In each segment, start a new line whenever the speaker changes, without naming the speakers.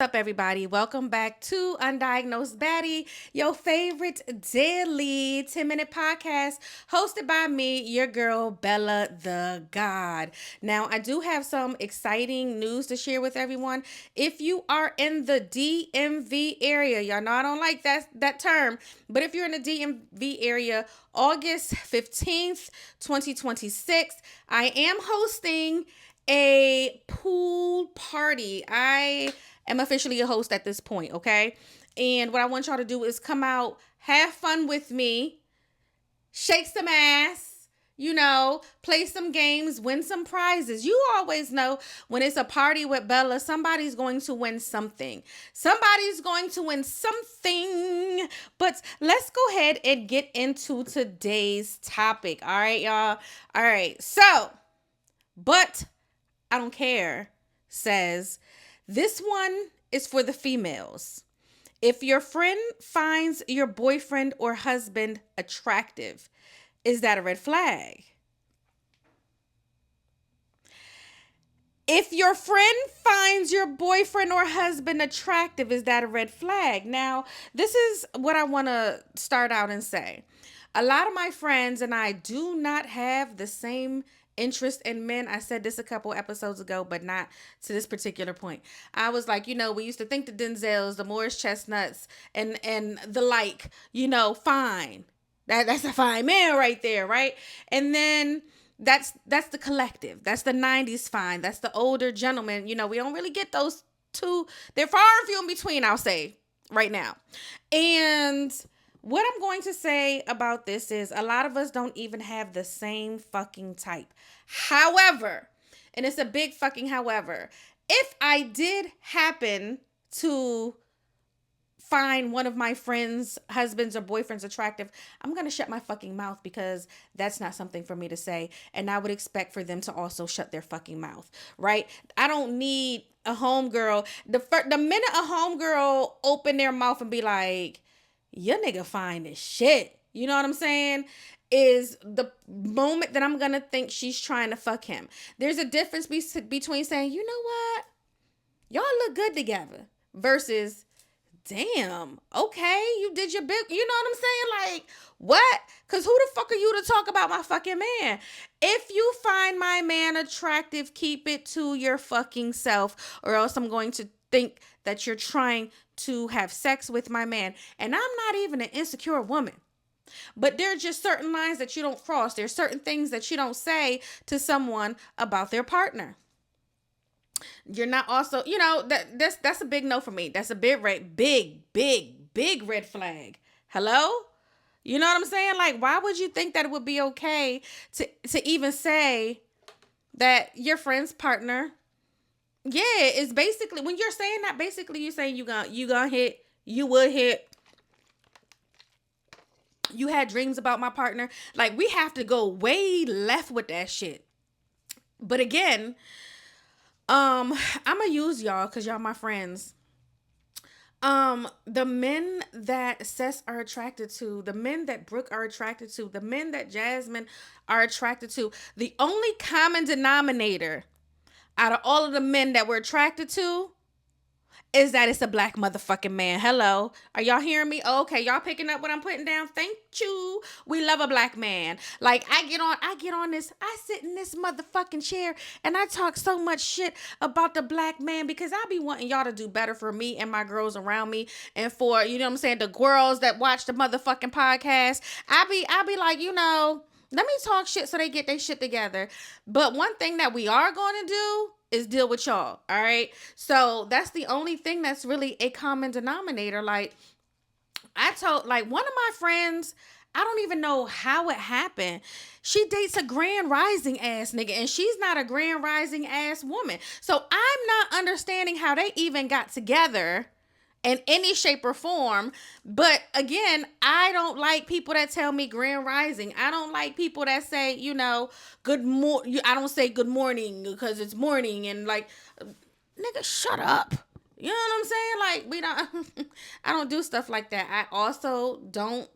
up, everybody? Welcome back to Undiagnosed Baddie, your favorite daily 10-minute podcast hosted by me, your girl, BellaThaGawd. Now, I do have some exciting news to share with everyone. If you are in the DMV area, y'all know I don't like that term, but if you're in the DMV area, August 15th, 2026, I am hosting a pool party. I am officially a host at this point, okay? And what I want y'all to do is come out, have fun with me, shake some ass, play some games, win some prizes. You always know when it's a party with Bella, somebody's going to win something. Somebody's going to win something. But let's go ahead and get into today's topic. All right, y'all. All right. So, but I don't care says, this one is for the females. If your friend finds your boyfriend or husband attractive, is that a red flag? If your friend finds your boyfriend or husband attractive, is that a red flag? Now, this is what I want to start out and say. A lot of my friends and I do not have the same interest in men. I said this a couple episodes ago, but not to this particular point. I was like, we used to think the Denzels, the Morris Chestnuts, and the like, fine. That's a fine man right there, right? And then that's the collective. That's the 90s fine. That's the older gentleman. We don't really get those two. They're far and few in between, I'll say, right now. And what I'm going to say about this is a lot of us don't even have the same fucking type. However, and it's a big fucking however, if I did happen to find one of my friends' husbands or boyfriends attractive, I'm going to shut my fucking mouth because that's not something for me to say. And I would expect for them to also shut their fucking mouth, right? I don't need a homegirl. The minute a homegirl open their mouth and be like, your nigga fine as shit, you know what I'm saying, is the moment that I'm gonna think she's trying to fuck him. There's a difference between saying, you know what, y'all look good together, versus, damn, okay, you did your big, you know what I'm saying? Like, what? Because who the fuck are you to talk about my fucking man? If you find my man attractive, keep it to your fucking self, or else I'm going to think that you're trying to have sex with my man. And I'm not even an insecure woman. But there are just certain lines that you don't cross. There's certain things that you don't say to someone about their partner. You're not also, that's a big no for me. That's a big red flag. Hello? You know what I'm saying? Like, why would you think that it would be okay to even say that your friend's partner, yeah, it's basically, when you're saying that, basically you're saying you gonna hit, you would hit, you had dreams about my partner. Like, we have to go way left with that shit. But again, I'm gonna use y'all because y'all my friends. The men that Seth are attracted to, the men that Brooke are attracted to, the men that Jasmine are attracted to, the only common denominator out of all of the men that we're attracted to is that it's a black motherfucking man. Hello. Are y'all hearing me? Okay, y'all picking up what I'm putting down? Thank you. We love a black man. Like, I get on this, I sit in this motherfucking chair and I talk so much shit about the black man because I be wanting y'all to do better for me and my girls around me, and for, the girls that watch the motherfucking podcast. I be like, let me talk shit so they get their shit together. But one thing that we are going to do is deal with y'all. All right. So that's the only thing that's really a common denominator. Like, I told, like, one of my friends, I don't even know how it happened. She dates a grand rising ass nigga, and she's not a grand rising ass woman. So I'm not understanding how they even got together in any shape or form. But again, I don't like people that tell me grand rising. I don't like people that say, good morning. I don't say good morning because it's morning, and like, nigga, shut up. You know what I'm saying? Like, we don't, I don't do stuff like that. I also don't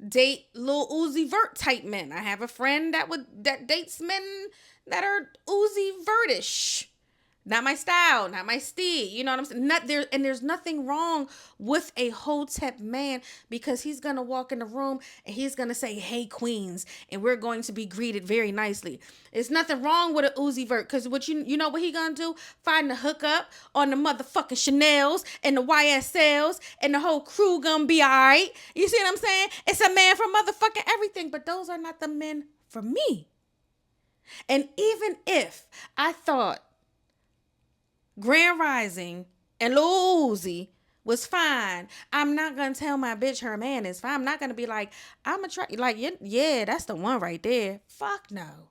date Lil Uzi Vert type men. I have a friend that dates men that are Uzi Vertish. Not my style, not my steed. You know what I'm saying? Not there, and there's nothing wrong with a hotep man because he's gonna walk in the room and he's gonna say, "Hey, queens," and we're going to be greeted very nicely. It's nothing wrong with a Uzi Vert because what you know what he gonna do? Find the hookup on the motherfucking Chanel's and the YSLs and the whole crew gonna be all right. You see what I'm saying? It's a man for motherfucking everything, but those are not the men for me. And even if I thought Grand Rising and Lil Uzi was fine, I'm not gonna tell my bitch her man is fine. I'm not gonna be like, I'm attracted, like, yeah, that's the one right there. Fuck no.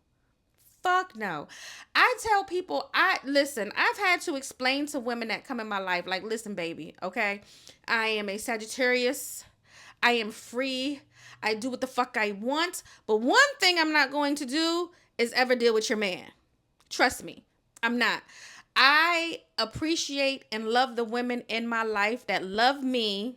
Fuck no. I tell people, listen, I've had to explain to women that come in my life, like, listen, baby, okay? I am a Sagittarius. I am free. I do what the fuck I want. But one thing I'm not going to do is ever deal with your man. Trust me, I'm not. I appreciate and love the women in my life that love me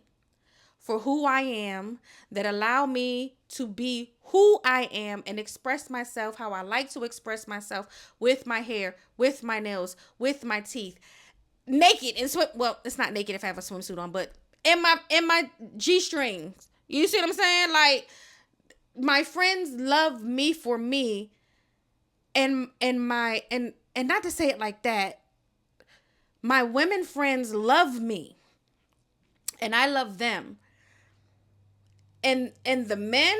for who I am, that allow me to be who I am and express myself how I like to express myself with my hair, with my nails, with my teeth, naked and swim. Well, it's not naked if I have a swimsuit on, but in my G-strings. You see what I'm saying? Like, my friends love me for me, and not to say it like that. My women friends love me and I love them. And the men,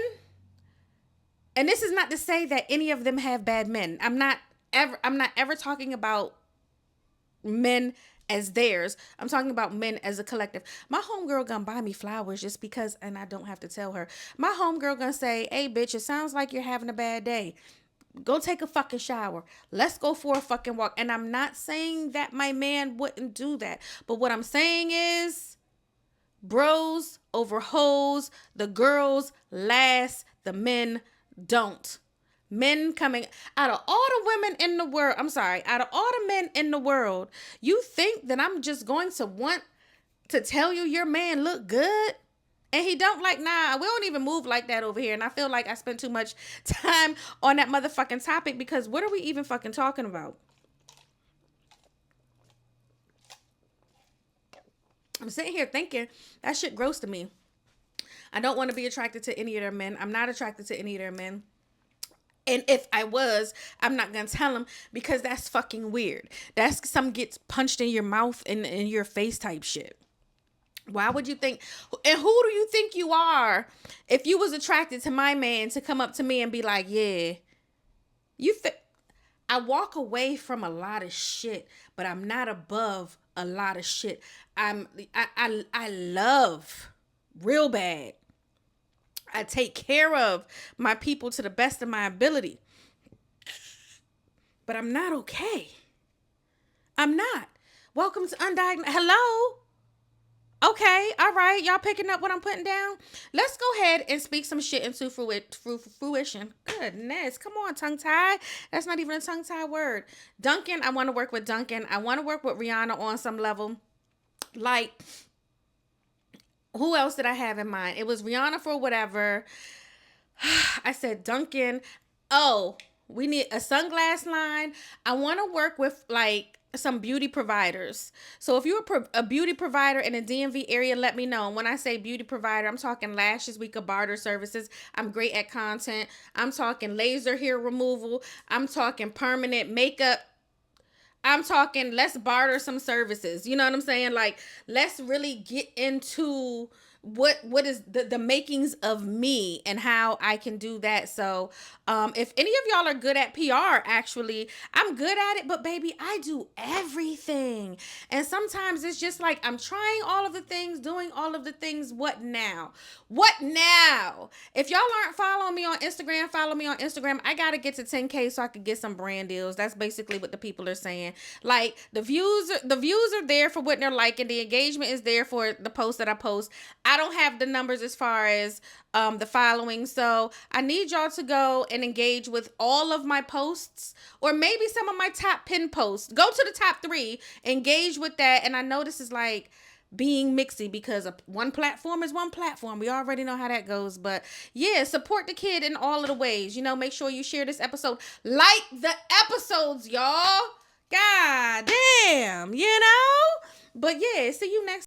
and this is not to say that any of them have bad men. I'm not ever talking about men as theirs. I'm talking about men as a collective. My homegirl gonna buy me flowers just because, and I don't have to tell her. My homegirl gonna say, "Hey bitch, it sounds like you're having a bad day. Go take a fucking shower. Let's go for a fucking walk." And I'm not saying that my man wouldn't do that. But what I'm saying is, bros over hoes, the girls last, the men don't. Men coming out of all the women in the world, out of all the men in the world, you think that I'm just going to want to tell you your man look good? And he don't, like, nah, we don't even move like that over here. And I feel like I spent too much time on that motherfucking topic because what are we even fucking talking about? I'm sitting here thinking that shit gross to me. I don't want to be attracted to any of their men. I'm not attracted to any of their men. And if I was, I'm not going to tell them because that's fucking weird. That's some gets punched in your mouth and in your face type shit. Why would you think, and who do you think you are if you was attracted to my man to come up to me and be like, yeah, I walk away from a lot of shit, but I'm not above a lot of shit. I love real bad. I take care of my people to the best of my ability, but I'm not okay. I'm not. Welcome to Undiagnosed. Hello. Okay, all right. Y'all picking up what I'm putting down? Let's go ahead and speak some shit into fruition. Goodness, come on, tongue tie. That's not even a tongue tie word. Duncan, I want to work with Duncan. I want to work with Rihanna on some level. Like, who else did I have in mind? It was Rihanna for whatever. I said Duncan. Oh, we need a sunglass line. I want to work with, like, some beauty providers. So if you're a beauty provider in a DMV area, let me know. And when I say beauty provider, I'm talking lashes. We could barter services. I'm great at content. I'm talking laser hair removal. I'm talking permanent makeup. I'm talking let's barter some services. You know what I'm saying? Like, let's really get into what is the makings of me and how I can do that. So if any of y'all are good at PR, actually, I'm good at it, but baby, I do everything. And sometimes it's just like I'm trying all of the things, doing all of the things. What now? If y'all aren't following me on Instagram, follow me on Instagram. I gotta get to 10K so I could get some brand deals. That's basically what the people are saying. Like, the views are there for what they're liking. The engagement is there for the posts that I post. I don't have the numbers as far as the following. So I need y'all to go and engage with all of my posts, or maybe some of my top pin posts. Go to the top 3, engage with that. And I know this is like being mixy because one platform is one platform. We already know how that goes. But yeah, support the kid in all of the ways. You know, make sure you share this episode. Like the episodes, y'all. God damn, you know? But yeah, see you next